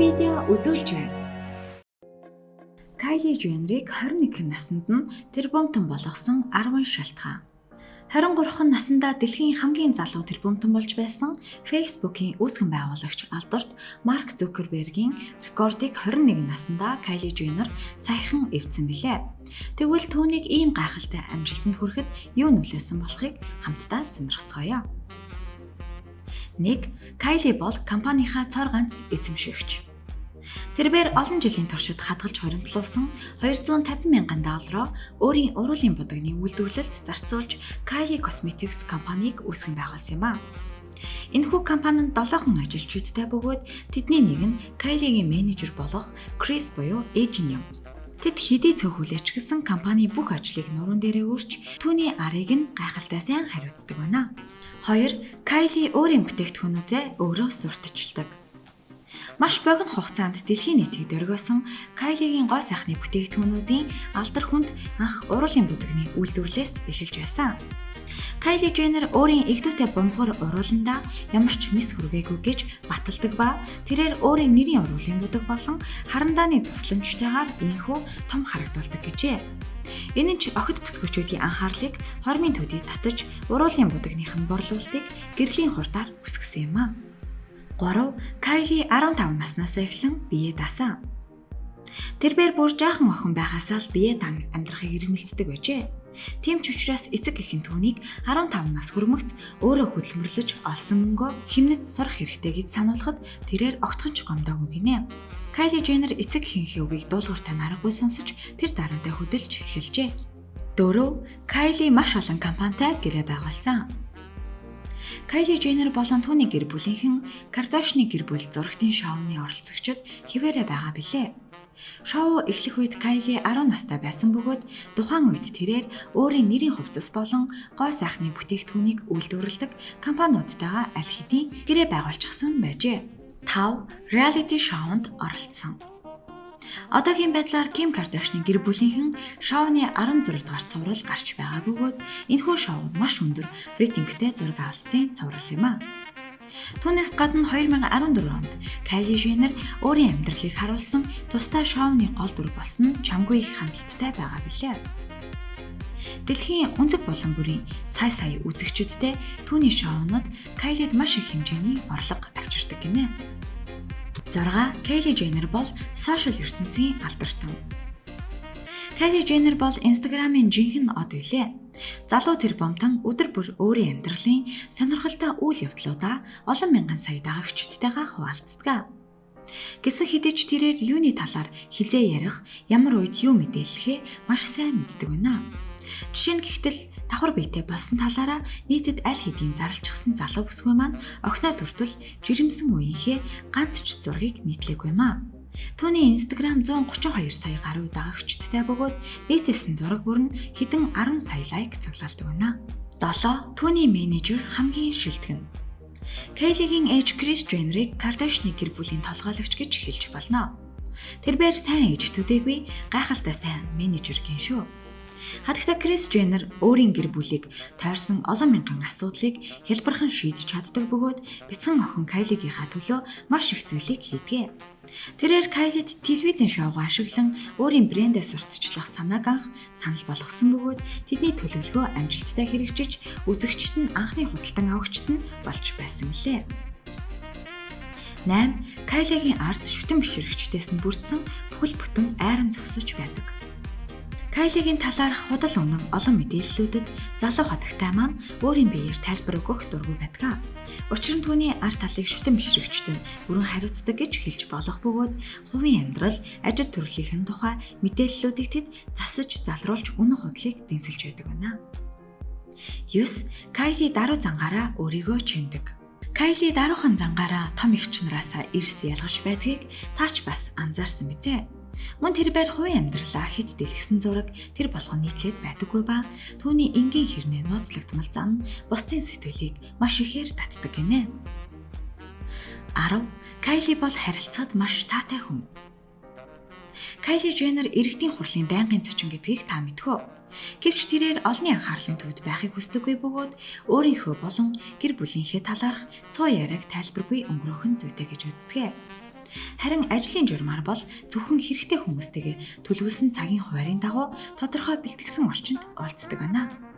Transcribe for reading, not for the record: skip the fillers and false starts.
видео үзүүлж байна. Кайли Женнерийг 21 наснд нь тэрбумтон болгосон 10 шалтгаан. 23 наснда дэлхийн хамгийн залуу тэрбумтон болж байсан Facebook-ийн үүсгэн байгуулагч алдарт Марк Зукербергийн рекордыг 21 наснда Кайли Женнер саяхан эвдсэн билээ. Тэгвэл түүнийг ийм гайхалтай амжилтанд хүрэхэд юу нөлөөсөн болохыг хамтдаа сонирхцгаая. 1. Кайли бол компанийнхаа цор ганц эзэмшигч. Тэрээр олон жилийн туршид хадгалж хоригдлуулсан $250,000 өөрийн уруулын будагны үйлдвэрлэлд зарцуулж Kylie Cosmetics компанийг үүсгэн байгуулсан юм а. Энэхүү компанид 7 хүн ажилчидтай бөгөөд тэдний нэг нь Kylie-гийн менежер болох Крис буюу ээж нь юм. Тэд хэдий цөөхүүлээч гэсэн компани бүх ажлыг нуруунд дээрээ өрч түүний арыг нь гайхалтай сайн хариуцдаг байна. 2. Kylie өөрийн бүтээгдэхүүнүүдээ өөрөө сурталчилдаг. Маш богино хугацаанд дэлхийн нийтийг дөргиосон Kylie-гийн гоо сайхны бүтээгдэхүүнүүдийн алдар хүнд анх уруулын будагны үйлдвэрлэлээс эхэлж байсан. Kylie Jenner өөрийн эгдүүтэй бомбогор урууландаа ямар ч мис хүргээгүй гэж баталдаг ба тэрээр өөрийн нэрийн уруулын будаг болон харандааны тусламжтайгаар ийхүү том харагдуулдаг гэжээ. Энэ нь ч охид бүсгүүчүүдийн анхаарлыг хормын төдий татаж уруулын будагныхын борлуулалтыг гэрлийн хурдаар үсгэсэн юм а. 3. Kylie 15 наснаас эхлэн бие даасан. Тэрээр бүр жаахан охин байхасаа л бие дан амьдрахыг эрмэлздэг байжээ. Тийм ч учраас эцэг эхийн түүнийг 15 нас хүрмэгц өөрөө хөдөлмөрлөж олсон мөнгөө хэмнэж сурах хэрэгтэй гэж сануулхад тэрээр огтхон ч гомдоогүй гинэ. Kylie Jenner эцэг эхийнхээ үгийг дуулууртай наргагүй сонсож тэр даруйдаа хөдөлж эхэлжээ. 4. Kylie маш олон компанитай гэрээ байгуулсан. Kylie Jenner болон түүний гэр бүлийнхэн Kardashian-ы гэр бүл зурагтын шоуны оролцогчид хэвээрээ байгаа билээ. Шоу эхлэх үед Kylie 10 настай байсан бөгөөд тухайн үед тэрээр өөрийн нэрийн хувцас болон гоо сайхны бүтээгдэхүүнийг үйлдвэрлэдэг компаниудтайгаа аль хэдийн гэрээ байгуулчихсан байжээ. 5. Reality шоунд оролцсон. Одоогийн байдлаар Kim Kardashian-ы гэр бүлийнхэн шоуны 16 дугаар цуврал гарч байгаа бөгөөд энэхүү шоу маш өндөр рейтингтэй зураг авалтын цуврал юм а. Түүнээс гадна 2014 онд Kylie Jenner өөрийн амьдралыг харуулсан тусдаа шоуны гол дүр болсон чамгүй их хандлттай байгаа билээ. Дэлхийн өнцөг болон бүрийн сая үзэгчидтэй түүний шоунууд Kylie-д маш их хэмжээний орлого авчирдаг гинэ. 6. Kylie Jenner бол сошиал ертөнцийн алдартай. Kylie Jenner бол Instagram-ын жинхэнэ од билээ. Залуу тэрбумтан өдөр бүр өөрийн амьдралын сонирхолтой үйл явдлуудаа олон мянган сая дагагчдтайгаа хуваалцдаг. Гэсэн хэдий ч тэрээр юуны талаар хизээ ярих, ямар үед юу мэдээлэхээ маш сайн мэддэг байна. Жишээ нь гэхтэл давхар биетэй болсон талаараа нийтэд аль хэдийн зарлчихсан залуу бүсгүй маань охиноо төртөл жирэмсэн үеийнхээ ганц ч зургийг нийтлээгүй юм а. Түүний Instagram 132 сая гаруй дагагчдтай бөгөөд нийтэлсэн зураг бүр нь хэдэн 10 сая лайк цуглаалдаг байна. 7. Түүний менежер хамгийн шилтгэн. Kylie-гийн ээж Kris Jenner-ыг Kardashian-ы гэр бүлийн толгойлогч гэж хэлж болно. Тэрээр сайн ээж төдийгүй гайхалтай сайн менежер гин шүү. Хатагта Kris Jenner өөрийн гэр бүлийг тойрсон олон мянган асуудлыг хялбархан шийдэж чаддаг бөгөөд бяцхан охин Kylie-гийнхаа төлөө маш их зүйлийг хийдэг. Тэрээр Kylie-д телевизийн шоугаа ашиглан өөрийн брэндээ сурталчлах санааг анх санал болгосон бөгөөд тэдний төлөвлөгөө амжилттай хэрэгжиж үзэгчд нь анхны худалдан авагчид нь болж байсан мөлий. 8. Kylie-гийн ард шүтэн бишрэгчдээс нь бүрдсэн бүхэл бүтэн айрам зогсож байдаг. Kylie-гийн талаарх худал өмнө олон мэдээллүүдэд залуу хатагтай маань өөрийн биеэр тайлбар өгөх дургүй байдаг. Учир нь түүний ард талыг шүтэн бишрэгчтэй бүрэн хариуцдаг гэж хэлж болох бөгөөд хувийн амьдрал, ажил төрлийнхэн тухай мэдээллүүдийг тэд засаж залруулж үнэн худлыг дэнсэлж байдаг байна. 9. Kylie даруй зангаараа өөрийгөө чимдэг. Kylie даруухан зангаараа том эгч нараасаа эрс ялгаж байдгийг таач бас анзаарсан бизээ. Мөн тэрээр хувийн амьдралаа хэд дэлгэсэн зураг тэр болгон нийтлээд байдаггүй ба түүний энгийн хэрнээ нууцлагдмал зан бусдын сэтгэлийг маш ихээр татдаг гинэ. 10. Kylie бол харилцаад маш таатай хүн. Kylie Jenner иргэдийн хурлын байнгын зочин гэдгийг та мэдхүү. Гэвч тэрээр олонний анхаарлын төвд байхыг хүсдэггүй бөгөөд өөрийнхөө болон гэр бүлийнхээ талаарх цоо яриаг тайлбаргүй өнгөрөөхөн зүйтэй гэж үздэг. Харин ажлын журмаар бол зөвхөн хэрэгтэй хүмүүстэйгээ төлөвлөсөн цагийн хуваарийн дагуу тодорхой бэлтгэсэн орчинд уулздаг байна.